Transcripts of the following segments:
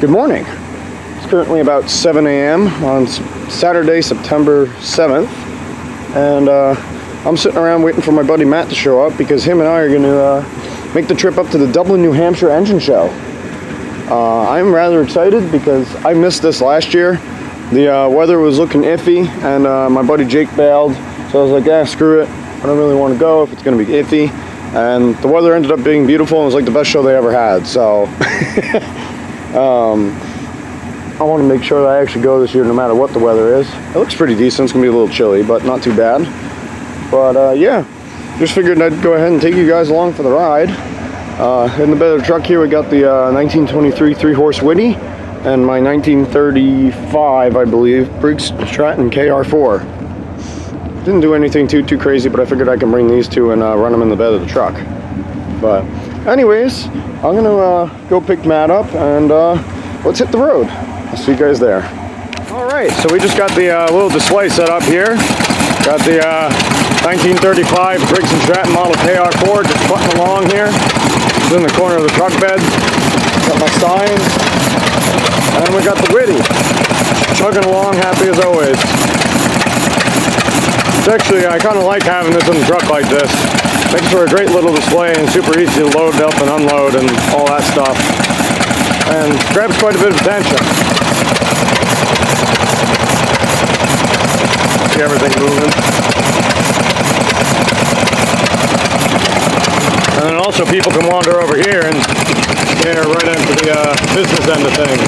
Good morning. It's currently about 7 a.m. on Saturday, September 7th, and I'm sitting around waiting for my buddy Matt to show up because him and I are going to make the trip up to the Dublin, New Hampshire engine show. I'm rather excited because I missed this last year. The weather was looking iffy, and my buddy Jake bailed, so I was like, yeah, screw it. I don't really want to go if it's going to be iffy. And the weather ended up being beautiful, and it was like the best show they ever had, so I want to make sure that I actually go this year no matter what the weather is. It looks pretty decent. It's going to be a little chilly, but not too bad. But yeah, just figured I'd go ahead and take you guys along for the ride. In the bed of the truck here, we got the 1923 3-horse Whitty and my 1935, I believe, Briggs Stratton KR4. Didn't do anything too crazy, but I figured I can bring these two and run them in the bed of the truck. But anyways, I'm gonna go pick Matt up and let's hit the road. I'll see you guys there. All right, so we just got the little display set up here. Got the 1935 Briggs & Stratton model KR4 just putting along here. It's in the corner of the truck bed. Got my sign. And we got the Whitty. Chugging along, happy as always. It's actually, I kind of like having this in the truck like this. Makes for a great little display and super easy to load up and unload and all that stuff. And grabs quite a bit of attention. See everything moving. And then also people can wander over here and enter right into the business end of things.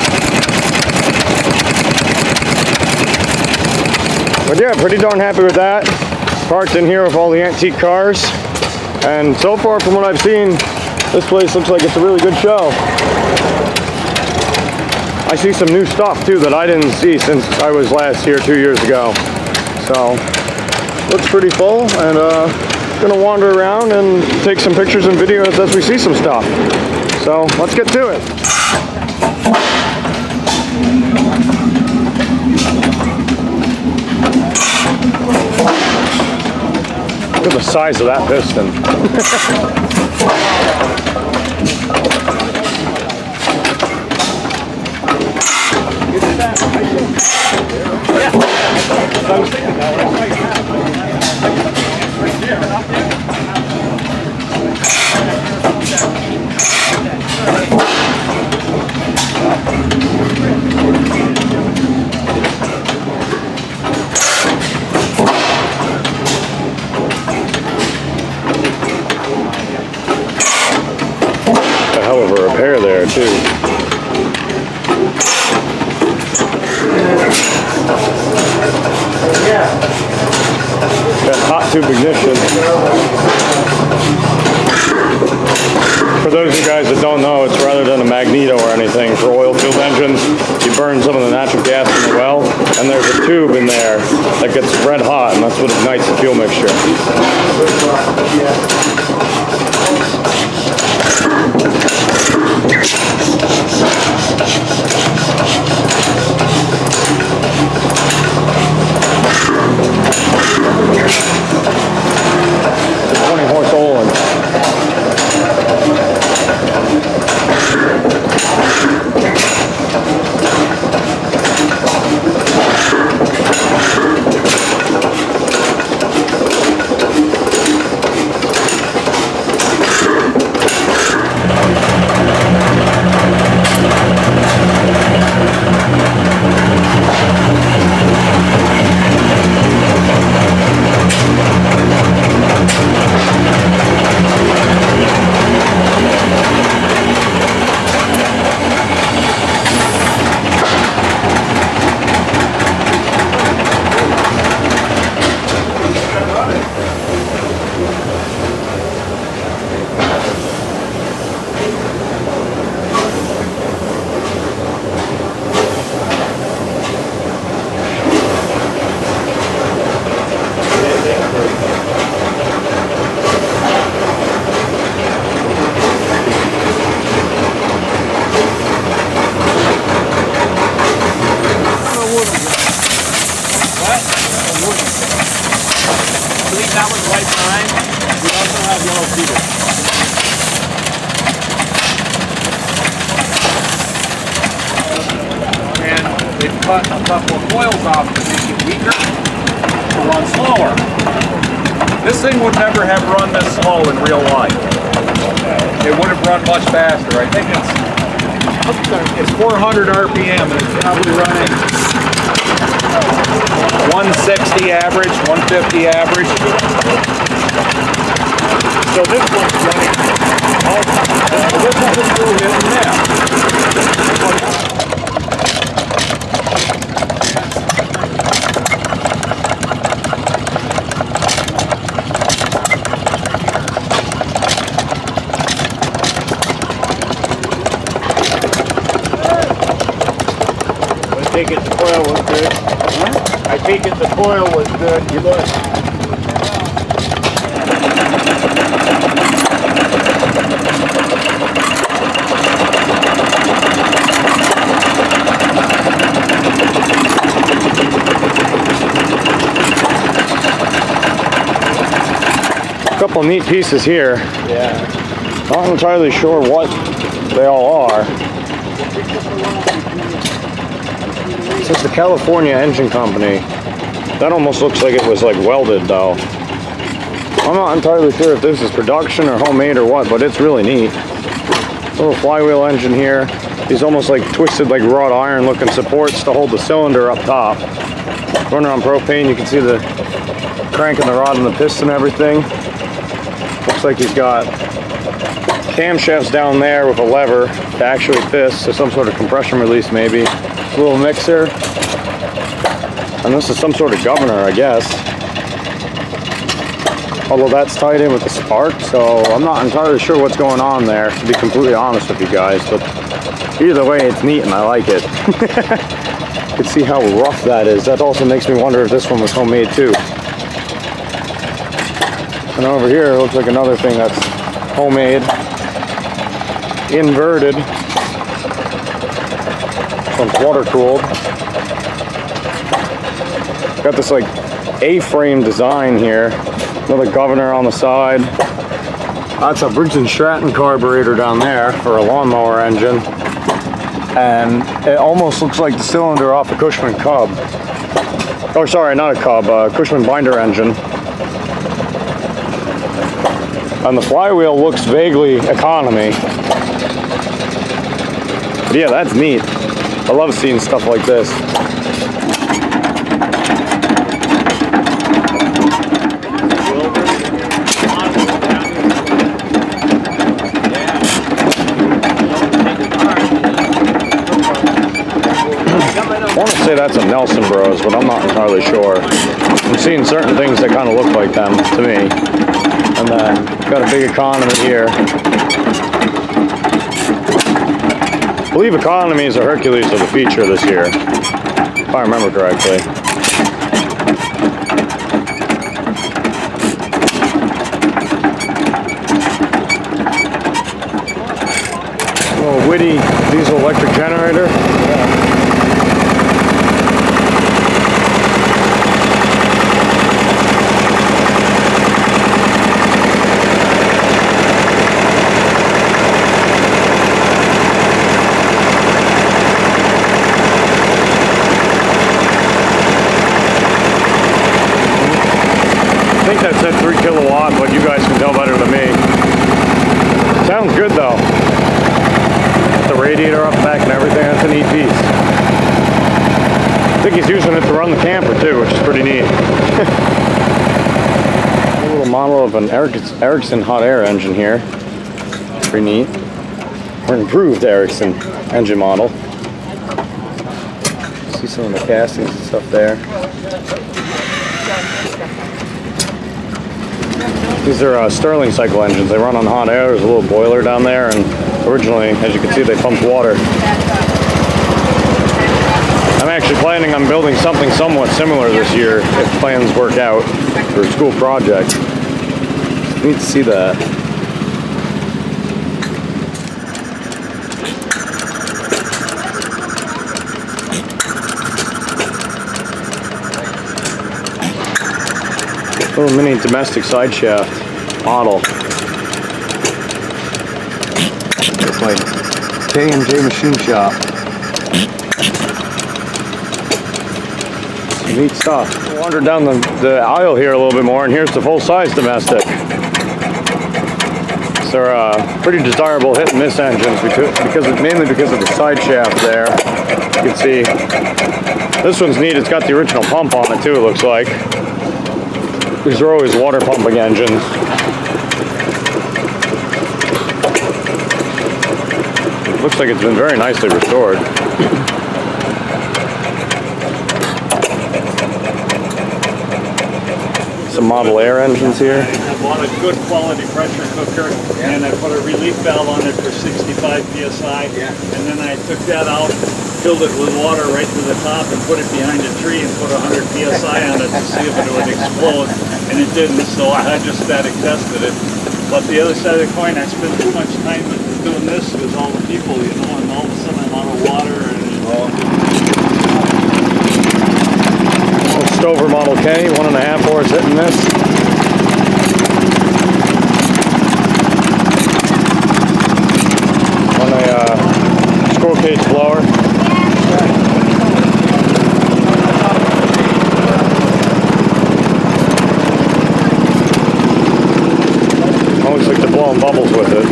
But yeah, pretty darn happy with that. Parked in here with all the antique cars. And so far from what I've seen, this place looks like it's a really good show. I see some new stuff too that I didn't see since I was last here 2 years ago. So, looks pretty full, and gonna wander around and take some pictures and videos as we see some stuff. So, let's get to it. Look at the size of that piston. A hell of a repair there too. Got hot tube ignition. For those of you guys that don't know, it's rather than a magneto or anything. For oil-filled engines, you burn some of the natural gas in the well, and there's a tube in there that gets red hot, and that's what ignites the fuel mixture. The 20-horse Olin. That was white pine. We also have yellow cedar. cut a couple of coils off to make it weaker to run slower. This thing would never have run this slow in real life. It would have run much faster. I think it's 400 RPM and it's probably running 160 average, 150 average. So this one's running this one's a true hit and miss. I take it the coil was good. Huh? I take it the coil was good. You look. A couple neat pieces here. Yeah. Not entirely sure what they all are. It says the California Engine Company. That almost looks like it was like welded though. I'm not entirely sure if this is production or homemade or what, but it's really neat. Little flywheel engine here. These almost like twisted like wrought iron looking supports to hold the cylinder up top. Running on propane, you can see the crank and the rod and the piston and everything. Looks like he's got camshafts down there with a lever to actuate this, so some sort of compression release maybe. Little mixer, and this is some sort of governor, I guess. Although that's tied in with the spark, so I'm not entirely sure what's going on there, to be completely honest with you guys, but either way it's neat and I like it. You can see how rough that is. That also makes me wonder if this one was homemade too. And over here it looks like another thing that's homemade, inverted. One's water cooled. Got this like A-frame design here. Another governor on the side. That's a Briggs & Stratton carburetor down there for a lawnmower engine. And it almost looks like the cylinder off a Cushman Cub. Oh, sorry, not a Cub, Cushman binder engine. And the flywheel looks vaguely economy. But yeah, that's neat. I love seeing stuff like this. I want to say that's a Nelson Bros, but I'm not entirely sure. I'm seeing certain things that kind of look like them to me. And then got a big economy here. I believe economies or Hercules are the feature this year, if I remember correctly. A little witty diesel electric generator. Yeah. I think that said 3 kilowatt, but you guys can tell better than me. Sounds good though. The radiator up back and everything, that's a neat piece. I think he's using it to run the camper too, which is pretty neat. A little model of an Ericsson hot air engine here. Pretty neat. Or an improved Ericsson engine model. See some of the castings and stuff there. These are Stirling cycle engines. They run on hot air. There's a little boiler down there, and originally, as you can see, they pumped water. I'm actually planning on building something somewhat similar this year if plans work out for a school project. Neat to see that. Little mini domestic side shaft model. It's like K&J Machine Shop. Neat stuff. Wander down the aisle here a little bit more, and here's the full-size domestic. So they're pretty desirable hit-and-miss engines mainly because of the side shaft there. You can see this one's neat. It's got the original pump on it too, it looks like. These are always water pumping engines. It looks like it's been very nicely restored. Some Model Air engines here. I bought a good quality pressure cooker, and I put a relief valve on it for 65 psi, and then I took that out, filled it with water right to the top, and put it behind a tree and put 100 psi on it to see if it would explode, and it didn't, so I just static tested it. But the other side of the coin, I spent too much time doing this with all the people, you know, and all of a sudden I'm out of water, and Stover Model K, 1.5 horse hit and miss. On a squirrel cage blower. Looks like they're blowing bubbles with it.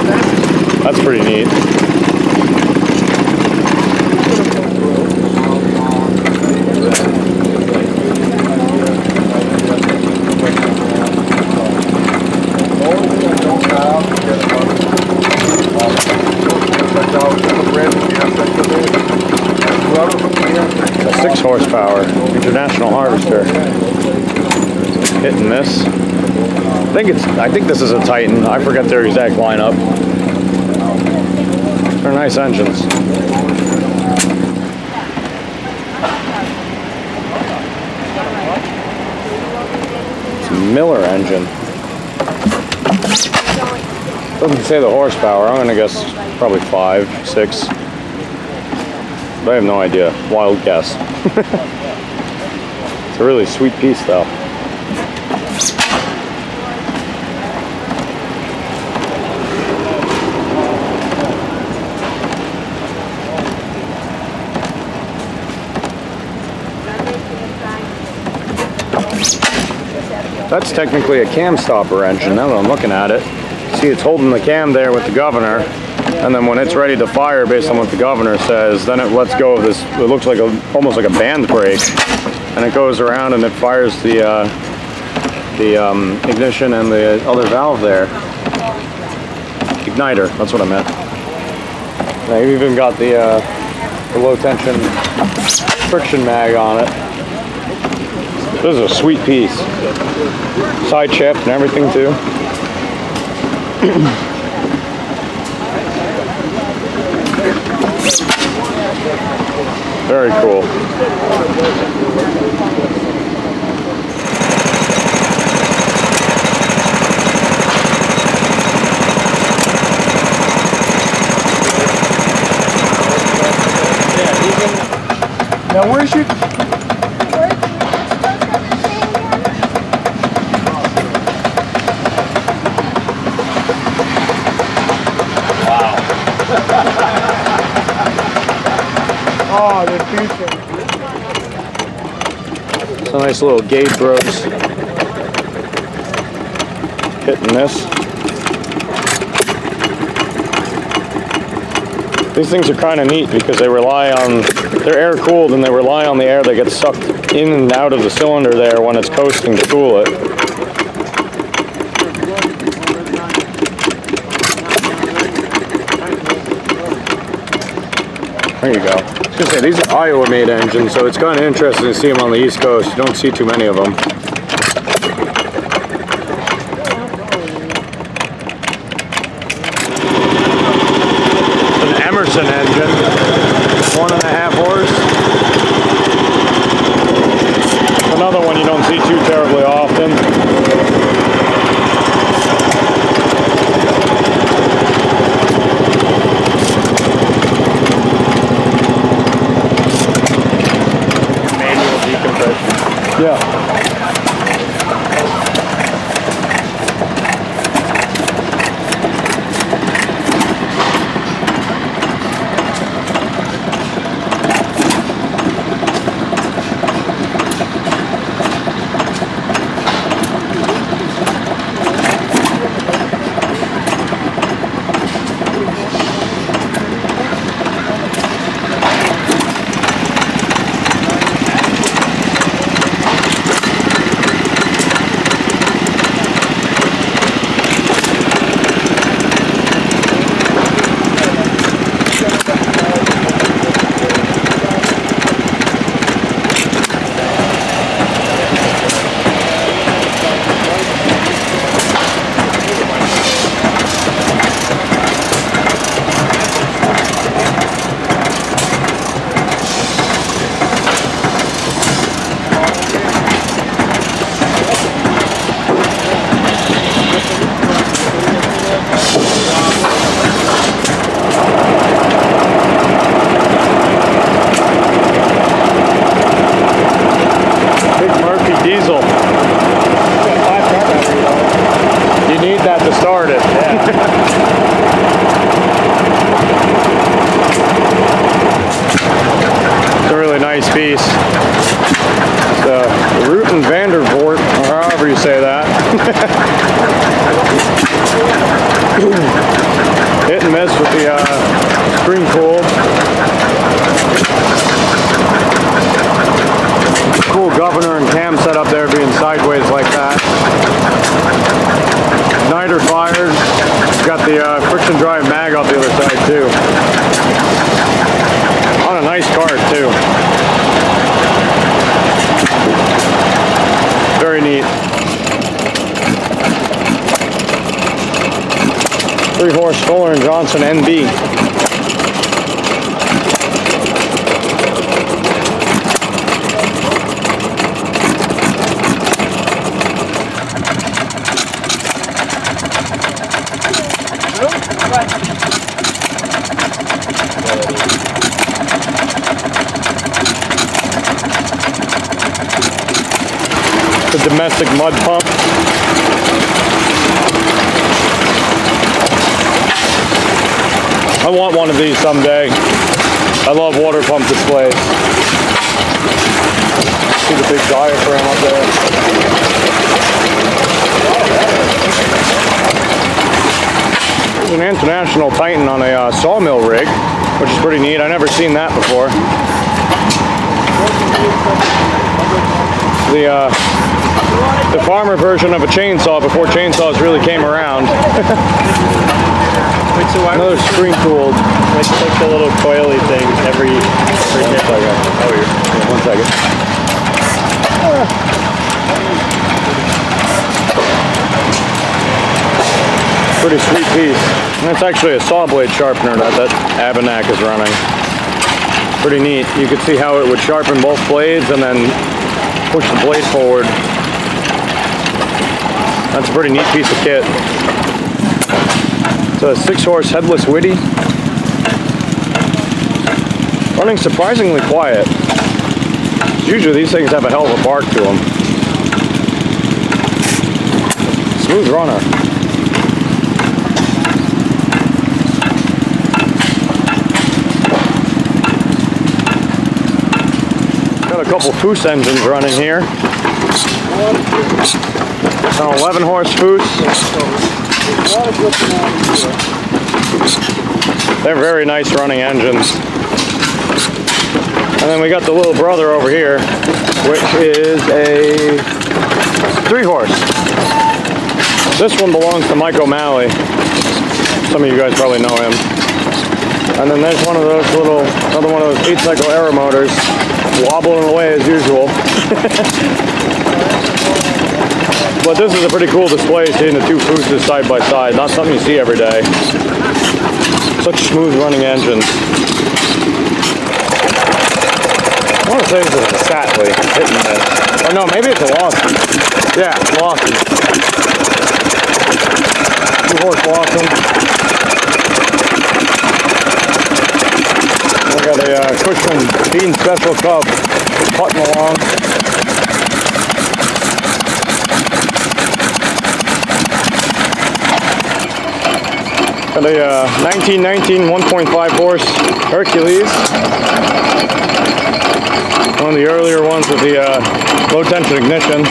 That's pretty neat. A 6 horsepower International Harvester. Hit and miss. I think this is a Titan. I forget their exact lineup. They're nice engines. It's a Miller engine. Doesn't say the horsepower. I'm gonna guess probably 5, 6. But I have no idea. Wild guess. It's a really sweet piece though. That's technically a cam stopper engine now that I'm looking at it. See, it's holding the cam there with the governor, and then when it's ready to fire based on what the governor says, then it lets go of this, it looks like almost like a band brake, and it goes around and it fires the ignition and the other valve there. Igniter, that's what I meant. Now you've even got the low tension friction mag on it. This is a sweet piece. Side shaft and everything too. Very cool. Now where's your... Oh, the future. It's a nice little gauge ropes. Hit and miss. These things are kind of neat because they rely on, they're air cooled and they rely on the air that gets sucked in and out of the cylinder there when it's coasting to cool it. There you go. I was gonna say, these are Iowa-made engines, so it's kind of interesting to see them on the East Coast. You don't see too many of them. It's an Emerson engine, 1.5 horse. Another one you don't see too terribly often. Yeah. piece. The Root and Vandervoort, or however you say that. Hit and miss with the screen cooled. Cool governor and cam setup there being sideways like that. Igniter fired. Got the friction drive mag off the other side too. On a nice cart too. Very neat. 3-horse Fuller & Johnson NB. The domestic mud pump. I want one of these someday. I love water pump displays. See the big diaphragm up there. There's an International Titan on a sawmill rig, which is pretty neat. I've never seen that before. The farmer version of a chainsaw before chainsaws really came around. Another screen cooled. It's like the little coily thing every hit. One second. Pretty sweet piece. And it's actually a saw blade sharpener that Abenak is running. Pretty neat. You can see how it would sharpen both blades and then push the blade forward. That's a pretty neat piece of kit. It's a 6-horse headless Whitty. Running surprisingly quiet. Usually these things have a hell of a bark to them. Smooth runner. Got a couple Foose engines running here. An 11-horse Foose. They're very nice running engines. And then we got the little brother over here, which is a 3-horse. This one belongs to Mike O'Malley. Some of you guys probably know him. And then there's one of those another one of those 8-cycle aero motors, wobbling away as usual. But this is a pretty cool display, seeing the two Fooses side by side. Not something you see every day. Such smooth running engines. I want to say this is a Satley, hitting this. Or no, maybe it's a Lawson. Yeah, Lawson. 2-horse Lawson. We got a Cushman Bean Special Cub putting along. Got a 1919 1.5 horse Hercules. One of the earlier ones with the low tension ignition.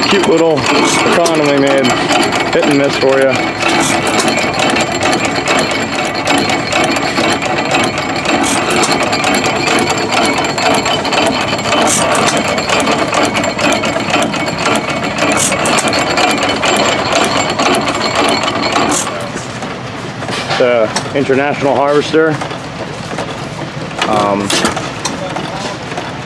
Cute little economy made hit and miss for you. The International Harvester.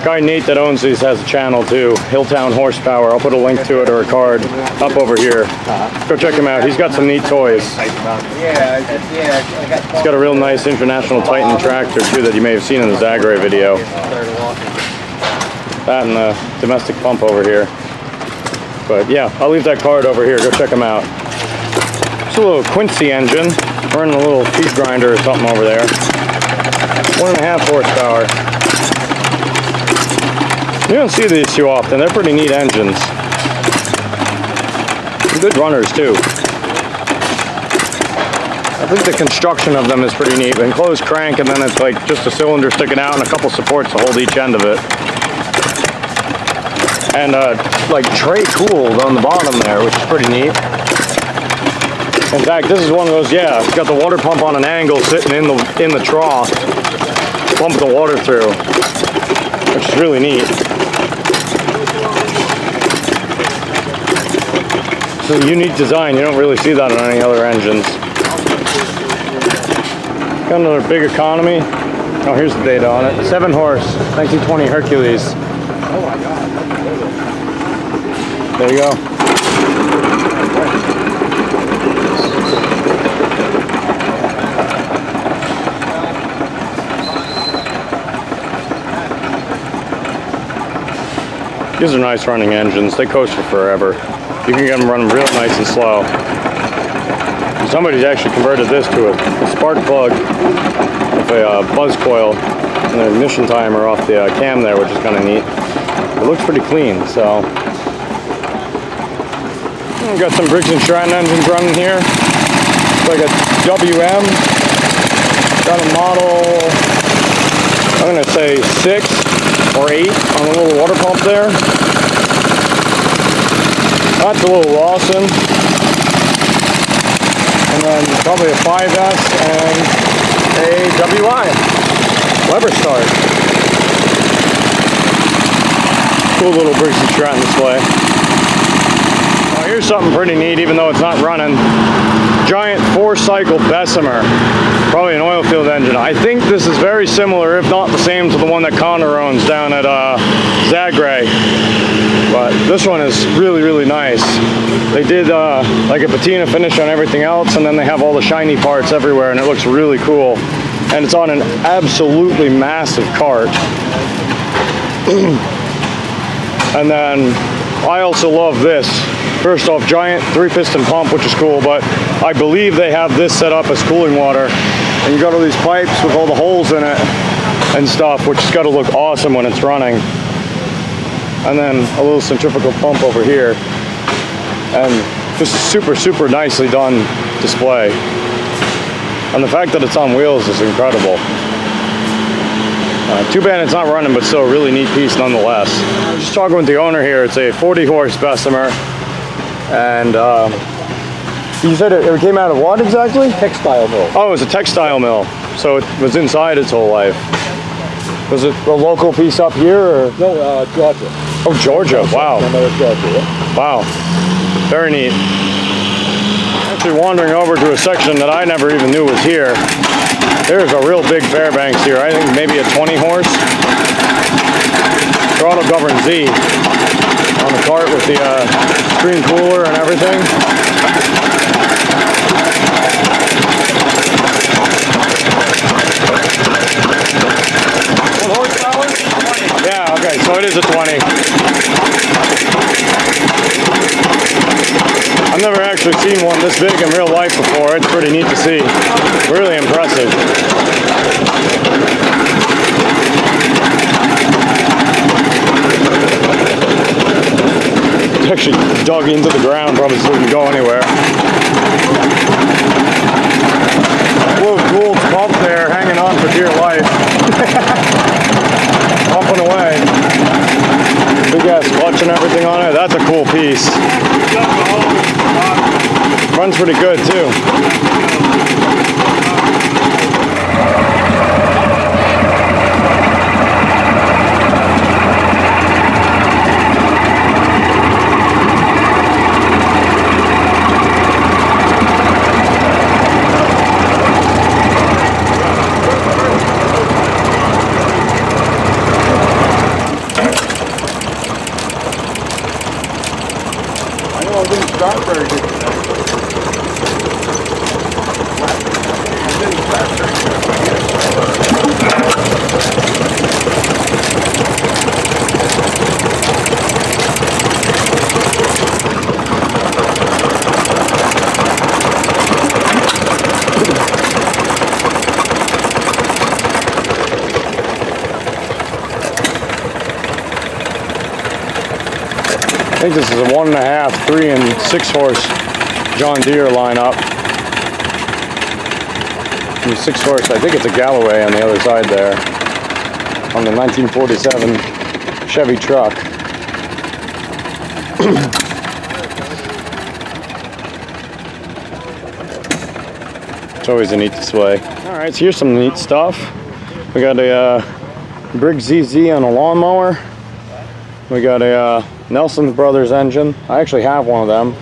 Guy Nate that owns these has a channel too, Hilltown Horsepower. I'll put a link to it or a card up over here. Go check him out. He's got some neat toys. He's got a real nice International Titan tractor too that you may have seen in the Zagre video. That and the domestic pump over here. But yeah, I'll leave that card over here. Go check him out. It's a little Quincy engine. Running a little feed grinder or something over there. 1.5 horsepower. You don't see these too often. They're pretty neat engines. Good runners too. I think the construction of them is pretty neat. Enclosed crank, and then it's like just a cylinder sticking out and a couple supports to hold each end of it. And like tray cooled on the bottom there, which is pretty neat. In fact, this is one of those, yeah, it's got the water pump on an angle sitting in the trough, pump the water through, which is really neat. It's a unique design. You don't really see that on any other engines. Got another big economy. Oh, here's the data on it. 7 horse, 1920 Hercules. There you go. These are nice running engines. They coast for forever. You can get them running real nice and slow. Somebody's actually converted this to a spark plug with a buzz coil and an ignition timer off the cam there, which is kind of neat. It looks pretty clean, so. We've got some Briggs & Stratton engines running here. It's like a WM. Got a model, I'm going to say 6 or 8 on the little water pump there. That's a little Lawson. And then probably a 5S and a WI. Lever start. Cool little Briggs & Stratton display. Now here's something pretty neat, even though it's not running. Giant 4-cycle Bessemer. Probably an oil field engine. I think this is very similar, if not the same, to the one that Connor owns down at Zagray. But this one is really, really nice. They did like a patina finish on everything else, and then they have all the shiny parts everywhere, and it looks really cool. And it's on an absolutely massive cart. And then I also love this. First off, giant 3-piston pump, which is cool, but I believe they have this set up as cooling water. And you got all these pipes with all the holes in it and stuff, which has got to look awesome when it's running. And then a little centrifugal pump over here. And just a super, super nicely done display. And the fact that it's on wheels is incredible. Too bad it's not running, but still a really neat piece nonetheless. I was just talking with the owner here. It's a 40-horse Bessemer. And you said it came out of what exactly? Textile mill. Oh, it was a textile mill. So it was inside its whole life. Was it a local piece up here? Or? No, Georgia. Oh, Georgia. Wow. Georgia, yeah. Wow. Very neat. Actually wandering over to a section that I never even knew was here. There's a real big Fairbanks here. I think maybe a 20-horse. Throttle govern Z on the cart with the screen cooler and everything. What horsepower? 20. Yeah, okay, so it is a 20. I've never actually seen one this big in real life before. It's pretty neat to see. Really impressive. It's actually dug into the ground, probably so it can go anywhere. Little Gould's pump there, hanging on for dear life. Pumping away. Big ass clutch and everything on it. That's a cool piece. Runs pretty good too. Start very good. I think this is a 1.5, 3, and 6 horse John Deere lineup. And 6-horse, I think it's a Galloway on the other side there. On the 1947 Chevy truck. It's always a neat display. Alright, so here's some neat stuff. We got a Briggs ZZ on a lawnmower. We got a Nelson Brothers engine. I actually have one of them.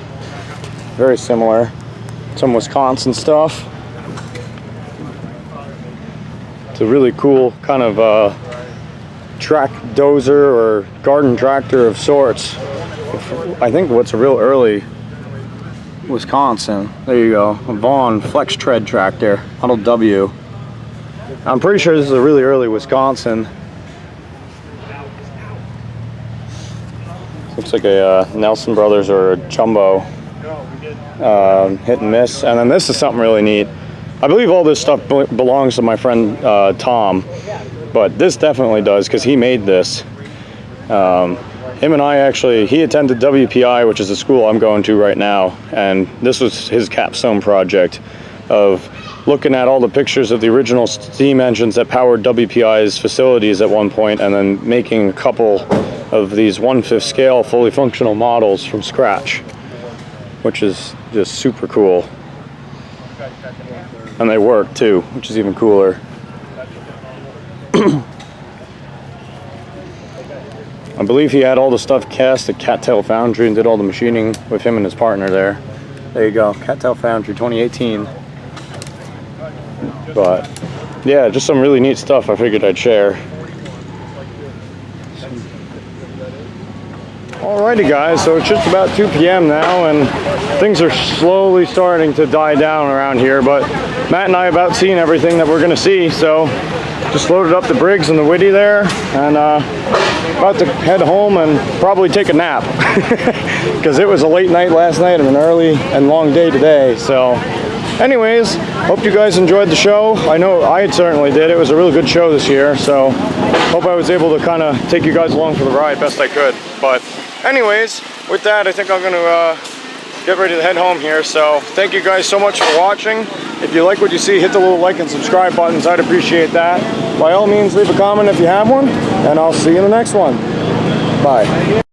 Very similar. Some Wisconsin stuff. It's a really cool kind of track dozer or garden tractor of sorts. I think what's a real early Wisconsin. There you go. A Vaughn Flex Tread tractor, model W. I'm pretty sure this is a really early Wisconsin. Looks like a Nelson Brothers or a Jumbo hit and miss. And then this is something really neat. I believe all this stuff belongs to my friend Tom, but this definitely does because he made this. Him and I actually, he attended WPI, which is the school I'm going to right now, and this was his capstone project of looking at all the pictures of the original steam engines that powered WPI's facilities at one point, and then making a couple of these 1/5 scale fully functional models from scratch, which is just super cool. And they work too, which is even cooler. I believe he had all the stuff cast at Cattail Foundry and did all the machining with him and his partner there. There you go, Cattail Foundry 2018. But yeah, just some really neat stuff I figured I'd share. Alrighty guys, so it's just about 2 p.m. now and things are slowly starting to die down around here, but Matt and I have about seen everything that we're going to see, so just loaded up the Briggs and the Whitty there and about to head home and probably take a nap because it was a late night last night and an early and long day today. So anyways, hope you guys enjoyed the show. I know I certainly did. It was a really good show this year, so hope I was able to kind of take you guys along for the ride best I could. But anyways, with that, I think I'm going to get ready to head home here. So thank you guys so much for watching. If you like what you see, hit the little like and subscribe buttons. I'd appreciate that. By all means, leave a comment if you have one, and I'll see you in the next one. Bye.